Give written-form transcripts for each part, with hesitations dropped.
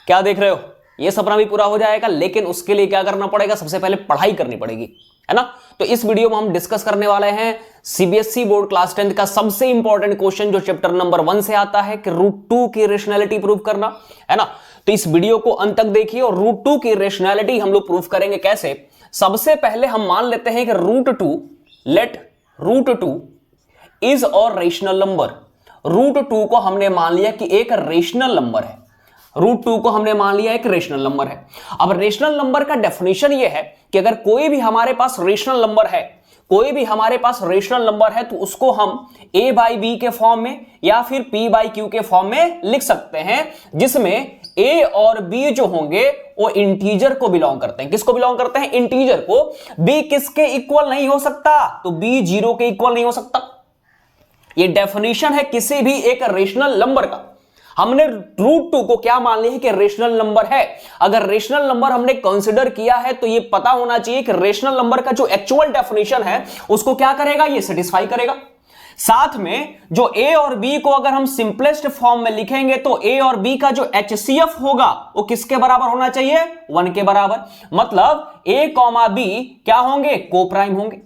क्या देख रहे हो, ये सपना भी पूरा हो जाएगा, लेकिन उसके लिए क्या करना पड़ेगा, सबसे पहले पढ़ाई करनी पड़ेगी, है ना। तो इस वीडियो में हम डिस्कस करने वाले हैं सीबीएसई बोर्ड क्लास 10 का सबसे इंपॉर्टेंट क्वेश्चन जो चैप्टर नंबर 1 से आता है कि रूट 2 की रेशनैलिटी प्रूव करना, है ना। तो इस वीडियो को अंत तक देखिए और रूट 2 की रेशनैलिटी हम लोग प्रूव करेंगे कैसे। सबसे पहले हम मान लेते हैं कि लेट रूट 2 इज और रेशनल नंबर। रूट 2 को हमने मान लिया कि एक रेशनल नंबर है, रूट 2 को हमने मान लिया एक रेशनल नंबर है। अब रेशनल नंबर का डेफिनेशन यह है कि अगर कोई भी हमारे पास रेशनल नंबर है, कोई भी हमारे पास रेशनल नंबर है, तो उसको हम a बाई बी के फॉर्म में या फिर p बाई क्यू के फॉर्म में लिख सकते हैं, जिसमें a और b जो होंगे वो इंटीजर को बिलोंग करते हैं। किसको बिलोंग करते हैं? इंटीजर को। b किसके इक्वल नहीं हो सकता? तो b 0 के इक्वल नहीं हो सकता। ये डेफिनेशन है किसी भी एक रेशनल नंबर का। हमने रूट 2 को क्या मान लिया है कि रेशनल नंबर है। अगर रेशनल नंबर हमने कंसीडर किया है तो ये पता होना चाहिए कि रेशनल नंबर का जो एक्चुअल डेफिनेशन है उसको क्या करेगा, ये सेटिस्फाई करेगा। साथ में जो a और b को अगर हम सिंपलेस्ट फॉर्म में लिखेंगे तो a और b का जो HCF होगा वो किसके बराबर होना चाहिए? 1 के बराबर। मतलब a कॉमा b क्या होंगे? कोप्राइम होंगे।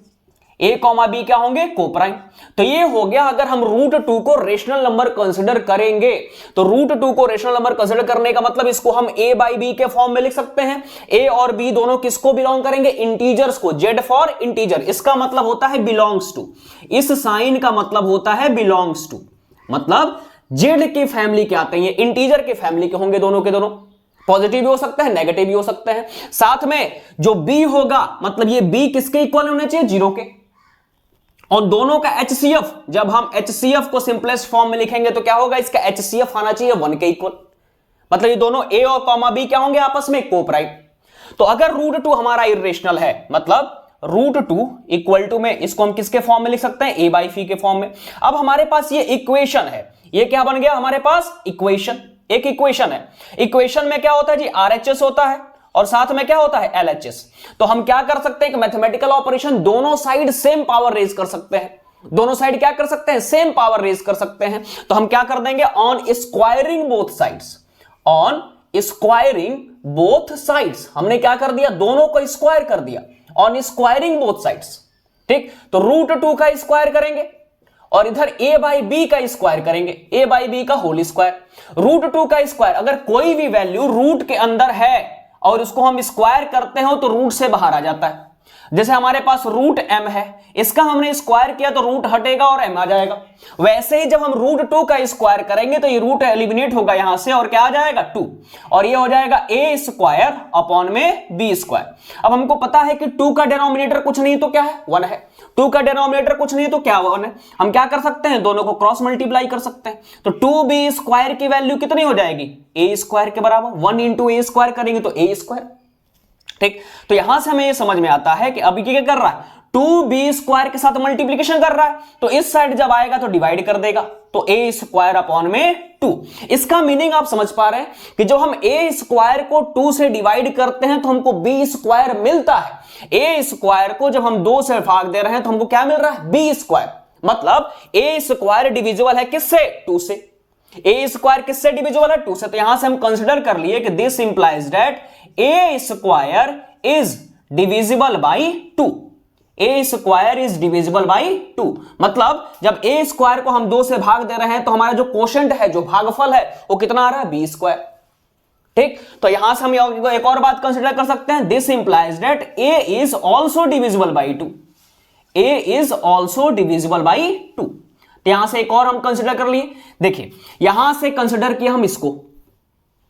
a कॉमा b क्या होंगे? कोप्राइम। तो ये हो गया अगर हम रूट 2 को रेशनल नंबर कंसीडर करेंगे। तो रूट 2 को रेशनल नंबर कंसीडर करने का मतलब इसको हम a बाई बी के फॉर्म में लिख सकते हैं। a और b दोनों किसको बिलोंग करेंगे? इंटीजर्स को। z फॉर इंटीजर, इसका मतलब होता है बिलोंग्स टू। इस साइन का मतलब होता है बिलोंग्स टू, मतलब z की फैमिली के आते हैं, ये इंटीजर की फैमिली के होंगे दोनों के दोनों। पॉजिटिव भी हो सकता है, नेगेटिव भी हो सकते हैं। साथ में जो b होगा मतलब ये b किसके इक्वल होने चाहिए? 0 के। और दोनों का HCF, जब हम HCF को सिंपलेस्ट फॉर्म में लिखेंगे तो क्या होगा? इसका HCF आना चाहिए 1 के इक्वल। मतलब ये दोनों a और कॉमा b क्या होंगे? आपस में कोप्राइम। तो अगर रूट 2 हमारा इरेशनल है, मतलब रूट 2 इक्वल टू में इसको हम किसके फॉर्म में लिख सकते हैं? a बाई फी के फॉर्म में। अब हमारे पास ये इक्वेशन है, ये क्या बन गया हमारे पास? इक्वेशन। एक इक्वेशन है। इक्वेशन में क्या होता है जी? RHS होता है और साथ में क्या होता है? LHS। तो हम क्या कर सकते हैं कि मैथमेटिकल ऑपरेशन दोनों साइड सेम पावर रेज कर सकते हैं। दोनों साइड क्या कर सकते हैं? सेम पावर रेज कर सकते हैं। तो हम क्या कर देंगे? On squaring both sides, on squaring both sides. हमने क्या कर दिया? दोनों को स्क्वायर कर दिया, ऑन स्क्वायरिंग बोथ साइड्स। ठीक, तो रूट 2 का स्क्वायर करेंगे और इधर a बाई बी का स्क्वायर करेंगे, a बाई बी का होल स्क्वायर। रूट 2 का स्क्वायर, अगर कोई भी वैल्यू रूट के अंदर है और उसको हम स्क्वायर करते हो तो रूट से बाहर आ जाता है। जैसे हमारे पास रूट m है, इसका हमने स्क्वायर किया तो रूट हटेगा और m आ जाएगा। वैसे ही जब हम रूट 2 का स्क्वायर करेंगे तो ये रूट एलिमिनेट होगा यहां से और क्या आ जाएगा? 2, और ये हो जाएगा a स्क्वायर अपॉन में b स्क्वायर। अब हमको पता है कि 2 का डिनोमिनेटर कुछ नहीं तो क्या है? 1 है। 2 का डिनोमिनेटर कुछ नहीं तो क्या? 1 है। हम क्या कर सकते हैं? दोनों को क्रॉस मल्टीप्लाई कर सकते हैं। तो 2b स्क्वायर की वैल्यू कितनी हो जाएगी? a स्क्वायर के बराबर। 1 इंटू a स्क्वायर करेंगे तो a स्क्वायर। ठीक, तो यहां से हमें यह समझ में आता है कि अभी क्या कर रहा है? 2b स्क्वायर के साथ मल्टीप्लीकेशन कर रहा है, तो इस साइड जब आएगा तो डिवाइड कर देगा, तो a स्क्वायर अपॉन में 2। इसका मीनिंग आप समझ पा रहे हैं कि जब हम a स्क्वायर को 2 से डिवाइड करते हैं तो हमको b स्क्वायर मिलता है। a स्क्वायर को जब हम 2 से भाग दे रहे हैं तो हमको क्या मिल रहा है? b square. मतलब a स्क्वायर डिविजिबल है किससे? 2 से। a स्क्वायर किससे डिविजिबल है? 2 से। तो यहां से हम कंसीडर कर लिए कि this implies that a square is divisible by 2। a square is divisible by 2, मतलब जब a स्क्वायर को हम 2 से भाग दे रहे हैं तो हमारा जो कोशेंट है, जो भागफल है, वो कितना आ रहा है? b square. ठीक, तो यहां से हम एक और बात कंसीडर कर सकते हैं, this implies that a is also divisible by 2। a is also divisible by 2। तो यहां से एक और हम कंसीडर कर लिए। देखिए यहां से कंसीडर किया हम इसको,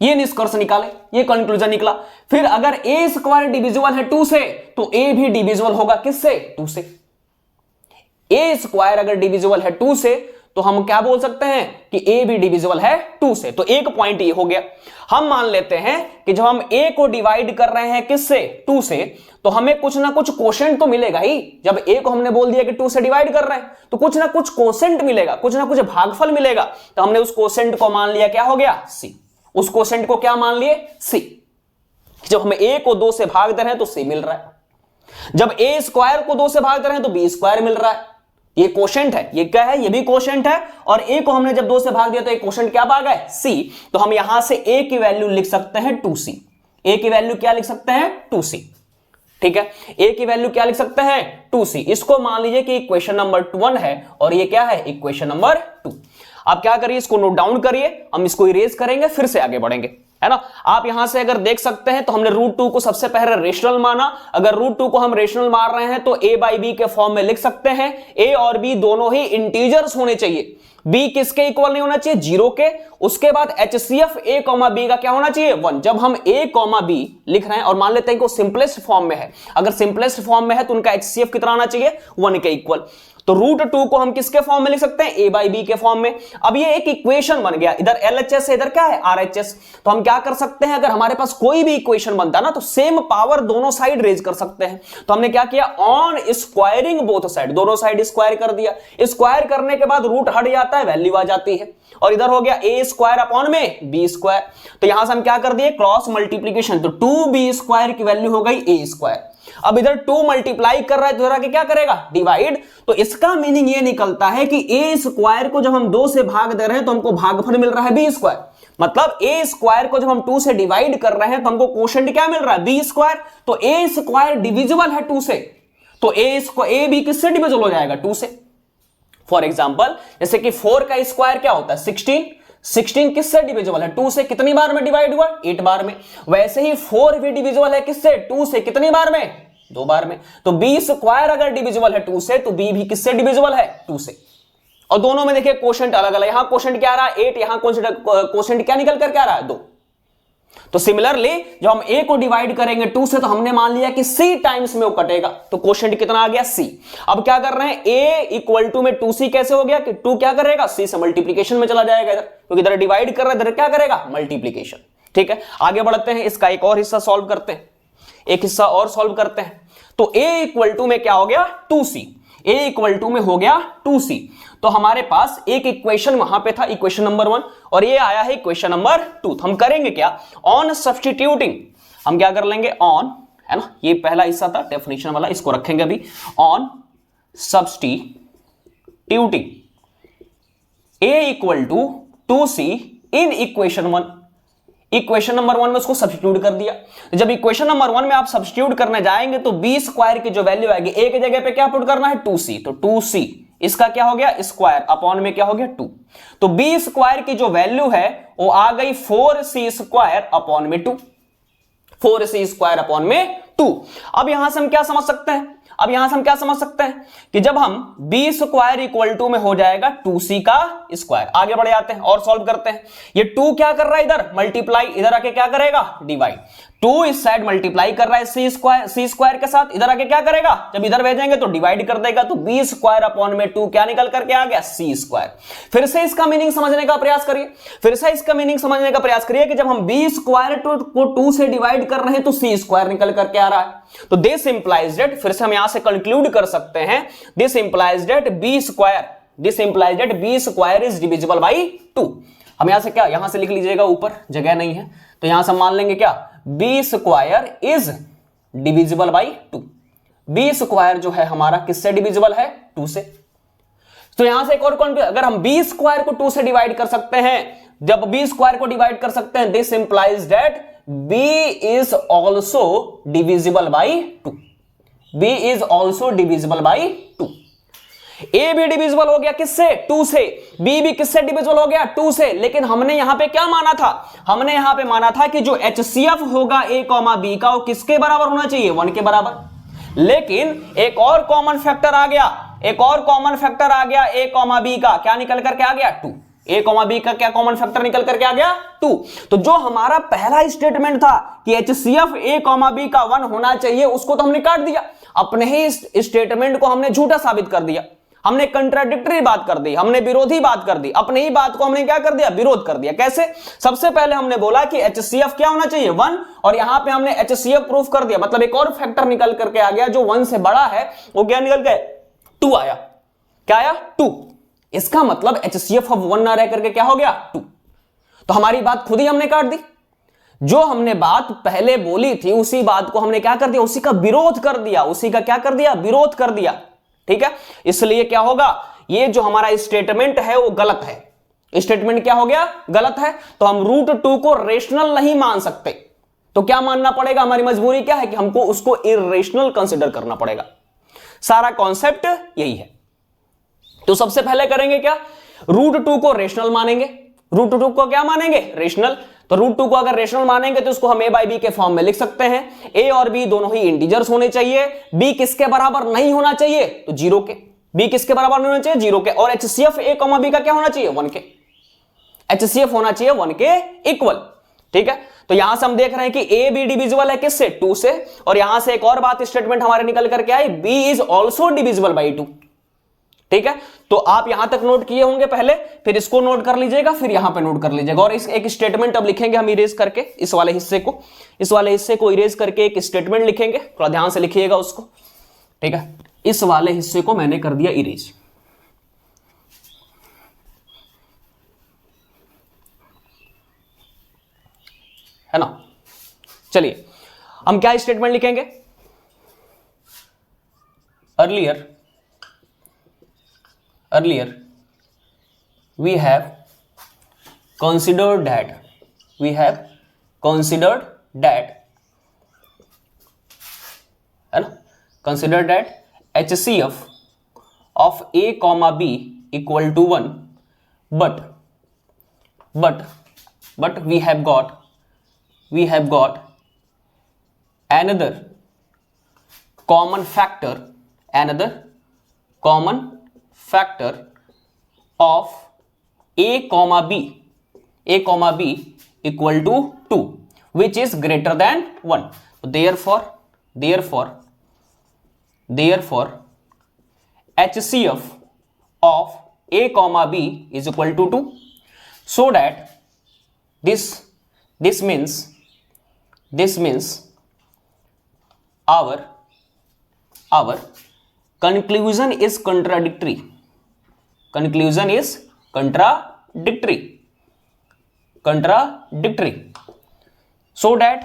ये निष्कर्ष निकाले, ये कंक्लूजन निकला। फिर अगर a स्क्वायर डिविजिबल है 2 से तो a भी डिविजिबल होगा किससे? 2 से। a स्क्वायर अगर डिविजिबल है 2 से तो हम क्या बोल सकते हैं कि a भी डिविजिबल है 2 से। तो एक पॉइंट ये हो गया। हम मान लेते हैं कि जब हम a को डिवाइड कर रहे हैं किससे? 2 से, तो हमें कुछ ना कुछ कोशेंट तो मिलेगा ही। जब a को हमने बोल दिया कि 2 से डिवाइड कर रहे हैं तो कुछ ना कुछ कोशेंट मिलेगा, कुछ ना कुछ भागफल मिलेगा। तो हमने उस कोशेंट को मान लिया, क्या हो गया? c। उस कोशेंट को क्या मान लिए? c। जब हमें a को 2 से भाग दे रहे हैं तो c मिल रहा है। जब a स्क्वायर को 2 से भाग दे रहे हैं तो b स्क्वायर मिल रहा है। ये कोशेंट है, ये क्या है, ये भी कोशेंट है, और a को हमने जब 2 से भाग दिया तो ये कोशेंट क्या भाग है, c। तो हम यहां से a की वैल्यू लिख सकते हैं 2c। a की वैल्यू क्या लिख सकते हैं, 2c। ठीक है, a की वैल्यू क्या लिख सकते हैं, 2c। इसको मान लीजिए कि इक्वेशन नंबर 1 है और ये क्या है, इक्वेशन नंबर 2। आप क्या करिए, इसको नोट डाउन करिए, हम इसको इरेज करेंगे, फिर से आगे बढ़ेंगे, है ना। आप यहां से अगर देख सकते हैं तो हमने √2 को सबसे पहले रेशनल माना। अगर √2 को हम रेशनल मान रहे हैं तो a बाई बी के फॉर्म में लिख सकते हैं। a और b दोनों ही इंटीजर्स होने चाहिए। b किसके इक्वल नहीं होना चाहिए, 0 के। उसके बाद HCF a, b का क्या होना चाहिए, 1। जब हम a, b लिख रहे हैं और मान लेते हैं कि वो सिंपलेस्ट फॉर्म में है, अगर सिंपलेस्ट फॉर्म में है तो उनका HCF कितना आना चाहिए, 1 के इक्वल। तो √2 को हम किसके फॉर्म में लिख सकते हैं, a बाई बी के फॉर्म में। अब ये एक इक्वेशन बन गया, इधर LHS है, इधर क्या है, RHS। तो हम क्या कर सकते हैं, अगर हमारे पास कोई भी इक्वेशन बनता है ना तो सेम पावर दोनों साइड रेज कर सकते हैं। तो हमने क्या किया, ऑन स्क्वायरिंग बोथ साइड, दोनों साइड स्क्वायर कर दिया। स्क्वायर करने के बाद रूट हट जाता है, वैल्यू आ जाती है, और इधर हो गया a स्क्वायर अपॉन में b स्क्वायर। तो यहां से हम क्या कर दिए, क्रॉस मल्टीप्लीकेशन, तो 2b स्क्वायर की वैल्यू हो गई a स्क्वायर। अब इधर 2 मल्टीप्लाई कर रहा है तो इधर आके क्या करेगा, डिवाइड। तो इसका मीनिंग ये निकलता है कि a स्क्वायर को जब हम 2 से भाग दे रहे हैं तो हमको भागफल मिल रहा है b स्क्वायर। मतलब a स्क्वायर को जब हम 2 से डिवाइड कर रहे हैं तो हमको कोशेंट क्या मिल रहा है, b स्क्वायर। तो a स्क्वायर डिविजिबल है 2 से, तो a भी किससे डिविजिबल हो जाएगा, 2 से। फॉर एग्जाम्पल जैसे कि 4 का स्क्वायर क्या होता है, 16 किससे डिविजिबल है, 2 से। कितनी बार में डिवाइड हुआ, 8 बार में। वैसे ही 4 भी डिविजिबल है किससे, 2 से। कितनी बार में, 2 बार में। तो b स्क्वायर अगर डिविजिबल है 2 से तो b भी किससे डिविजिबल है, 2 से। और दोनों में देखिए कोशेंट अलग अलग, यहां कोशेंट क्या आ रहा है, 8, यहां कोशेंट क्या निकल कर क्या आ रहा है, 2। तो सिमिलरली जब हम a को डिवाइड करेंगे 2 से तो हमने मान लिया कि c टाइम्स में वो कटेगा, तो कोशेंट कितना आ गया, c। अब क्या कर रहे हैं, a इक्वल टू में 2c कैसे हो गया कि 2 क्या करेगा, c से मल्टीप्लीकेशन में चला जाएगा इधर, क्योंकि इधर डिवाइड कर रहा है, इधर क्या करेगा, मल्टीप्लीकेशन। ठीक है, आगे बढ़ते हैं, इसका एक और हिस्सा सॉल्व करते हैं, एक हिस्सा और सॉल्व करते हैं। तो a इक्वल टू में क्या हो गया, 2c। a इक्वल टू में हो गया 2c। तो हमारे पास एक इक्वेशन वहां पे था, इक्वेशन नंबर 1, और ये आया है इक्वेशन नंबर 2। तो हम करेंगे क्या, ऑन सब्स्टिट्यूटिंग, हम क्या कर लेंगे, ऑन, है ना, ये पहला हिस्सा था डेफिनेशन वाला, इसको रखेंगे अभी। On substituting a equal to 2c in equation 1। Equation number 1 में उसको सब्स्टिट्यूट कर दिया। जब इक्वेशन नंबर 1 में आप सब्स्टिट्यूट करने जाएंगे तो b स्क्वायर की जो वैल्यू आएगी, a की जगह पे क्या पुट करना है, 2c। तो 2c इसका क्या हो गया, स्क्वायर अपॉन में क्या हो गया, 2। तो b स्क्वायर की जो वैल्यू है वो आ गई 4c स्क्वायर अपॉन में 2, 4c स्क्वायर अपॉन में 2। अब यहां से हम क्या समझ सकते हैं, अब यहां से हम क्या समझ सकते हैं कि जब हम b स्क्वायर इक्वल टू में हो जाएगा 2c का स्क्वायर। आगे बढ़ जाते हैं और सॉल्व करते हैं। ये 2 क्या कर रहा है, इधर मल्टीप्लाई, इधर आके क्या करेगा, डिवाइड। 2 इस साइड मल्टीप्लाई कर रहा है c स्क्वायर के साथ, इधर आके क्या करेगा, जब इधर भेजेंगे तो डिवाइड कर देगा। तो b स्क्वायर अपॉन में 2 क्या निकल करके आ गया, c स्क्वायर। फिर से इसका मीनिंग समझने का प्रयास करिए, फिर से इसका मीनिंग समझने का प्रयास करिए कि जब हम b स्क्वायर को 2 से डिवाइड कर रहे हैं तो c स्क्वायर निकल करके आ रहा है। तो दिस इंप्लाइज दैट, फिर से हम यहां से कंक्लूड कर सकते हैं, this implies that b square is divisible by 2। हम यहां से क्या, यहां से लिख लीजिएगा, ऊपर जगह नहीं है तो यहां से मान लेंगे क्या, b square is divisible by 2। b square जो है हमारा किससे डिविजिबल है, 2 से। तो यहां से एक और कौन, अगर हम b स्क्वायर को 2 से डिवाइड कर सकते हैं, जब b स्क्वायर को डिवाइड कर सकते हैं, this implies that b is also divisible by 2। b is also divisible by 2। a भी डिविजिबल हो गया किससे, 2 से। b भी किससे डिविजिबल हो गया, 2 से। लेकिन हमने यहां पे क्या माना था, हमने यहां पे माना था कि जो HCF होगा a, b का वो किसके बराबर होना चाहिए, 1 के बराबर। लेकिन एक और कॉमन फैक्टर आ गया, एक और कॉमन फैक्टर आ गया a, b का, क्या निकल करके आ गया, 2। a, b का क्या कॉमन फैक्टर निकल करके आ गया, 2। तो जो हमारा पहला स्टेटमेंट था कि HCF a, b का 1 होना चाहिए, उसको तो हमने काट दिया। अपने ही स्टेटमेंट को हमने झूठा साबित कर दिया, हमने कंट्राडिक्टरी बात कर दी, हमने विरोधी बात कर दी, अपने ही बात को हमने क्या कर दिया, विरोध कर दिया। कैसे, सबसे पहले हमने बोला कि HCF क्या होना चाहिए, 1, और यहां पे हमने HCF प्रूफ कर दिया। मतलब एक और फैक्टर निकल करके आ गया जो 1 से बड़ा है, वो क्या निकल गया, 2 आया। क्या आया, 2। इसका मतलब HCF अब 1 ना रह करके क्या हो गया, 2। तो हमारी बात खुद ही हमने काट दी। जो हमने बात पहले बोली थी उसी बात को हमने क्या कर दिया, उसी का विरोध कर दिया, उसी का क्या कर दिया, विरोध कर दिया। ठीक है, इसलिए क्या होगा, ये जो हमारा स्टेटमेंट है वो गलत है। स्टेटमेंट क्या हो गया, गलत है। तो हम √2 को रेशनल नहीं मान सकते, तो क्या मानना पड़ेगा, हमारी मजबूरी क्या है कि हमको उसको इर्रेशनल कंसीडर करना पड़ेगा। सारा कॉन्सेप्ट यही है। तो सबसे पहले करेंगे क्या, √2 को रेशनल मानेंगे। √2 को क्या मानेंगे, रेशनल। तो √2 को अगर रेशनल मानेंगे तो उसको हम a/b के फॉर्म में लिख सकते हैं। a और b दोनों ही इंटीजर्स होने चाहिए। b किसके बराबर नहीं होना चाहिए, तो 0 के। b किसके बराबर नहीं होना चाहिए, 0 के। और HCF a, b का क्या होना चाहिए, 1 के। HCF होना चाहिए 1 के इक्वल, ठीक है। तो यहां से हम देख रहे हैं कि a b डिविजिबल है किससे, 2 से। और यहां से एक और बात स्टेटमेंट हमारे निकल करके आई, b is also divisible by 2, ठीक है। तो आप यहां तक नोट किए होंगे पहले, फिर इसको नोट कर लीजिएगा, फिर यहां पे नोट कर लीजिएगा। और इस एक स्टेटमेंट अब लिखेंगे हम इरेज करके, इस वाले हिस्से को इरेज करके एक स्टेटमेंट लिखेंगे। थोड़ा ध्यान से लिखिएगा उसको, ठीक है। इस वाले हिस्से को मैंने कर दिया इरेज, है ना। चलिए हम क्या स्टेटमेंट लिखेंगे, earlier we have considered that है ना, considered that HCF of a comma b equal to 1, but we have got another common factor of a comma b equal to 2, which is greater than 1. Therefore HCF of a comma b is equal to 2, so that this means our conclusion is contradictory. So that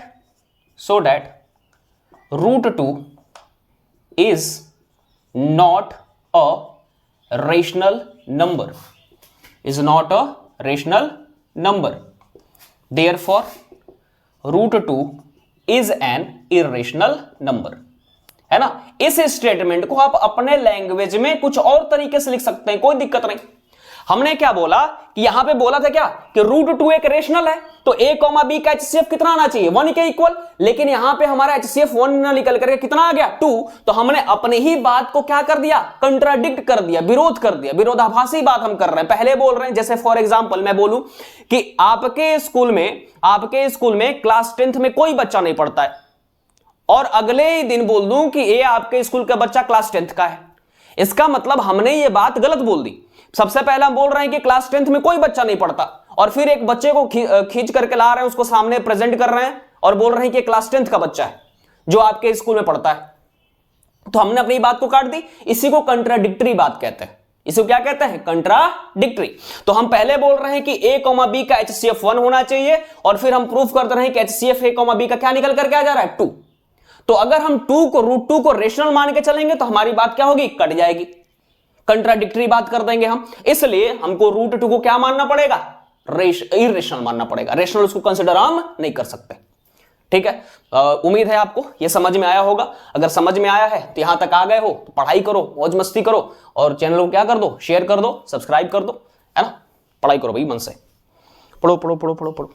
√2 is not a rational number. Therefore √2 is an irrational number, है ना। इस statement को आप अपने language में कुछ और तरीके से लिख सकते हैं, कोई दिक्कत नहीं। हमने क्या बोला कि यहां पे बोला था क्या कि √2 एक रेशनल है, तो a, b का HCF कितना आना चाहिए, 1 के इक्वल। लेकिन यहां पे हमारा HCF 1 ना निकल करके कितना आ गया, 2। तो हमने अपनी ही बात को क्या कर दिया, कंट्राडिक्ट कर दिया, विरोध कर दिया, विरोधाभासी बात हम कर रहे हैं। पहले बोल रहे हैं, जैसे फॉर एग्जाम्पल मैं बोलूं कि आपके स्कूल में क्लास 10th में कोई बच्चा नहीं पढ़ता है, और अगले ही दिन बोल दूं कि ये आपके स्कूल का बच्चा क्लास 10th का है। इसका मतलब हमने ये बात गलत बोल दी। सबसे पहले हम बोल रहे हैं कि क्लास 10th में कोई बच्चा नहीं पढ़ता, और फिर एक बच्चे को खींच करके ला रहे हैं, उसको सामने प्रेजेंट कर रहे हैं और बोल रहे हैं कि क्लास 10th का बच्चा है जो आपके स्कूल में पढ़ता है। तो हमने अपनी बात को काट दी। इसी को कंट्राडिक्टरी बात कहते हैं। इसे क्या कहते हैं, कंट्राडिक्टरी। तो हम पहले बोल रहे हैं कि a, b का HCF 1 होना चाहिए, और फिर हम प्रूफ कर रहे हैं कि HCF a, b का क्या निकल करके आ जा रहा है, 2। तो अगर हम √2 को रेशनल मान के चलेंगे तो हमारी बात क्या होगी, कट जाएगी, कंट्राडिक्टरी बात कर देंगे हम। इसलिए हमको √2 को क्या मानना पड़ेगा, इर्रेशनल मानना पड़ेगा। रेशनल उसको कंसिडर हम नहीं कर सकते, ठीक है। उम्मीद है आपको ये समझ में आया होगा। अगर समझ में आया है तो यहां तक आ गए हो तो पढ़ाई करो, मौज मस्ती करो, और चैनल को क्या कर दो, शेयर कर दो, सब्सक्राइब कर दो, है ना। पढ़ाई करो भाई, मन से पढ़ो पढ़ो पढ़ो पढ़ो पढ़ो।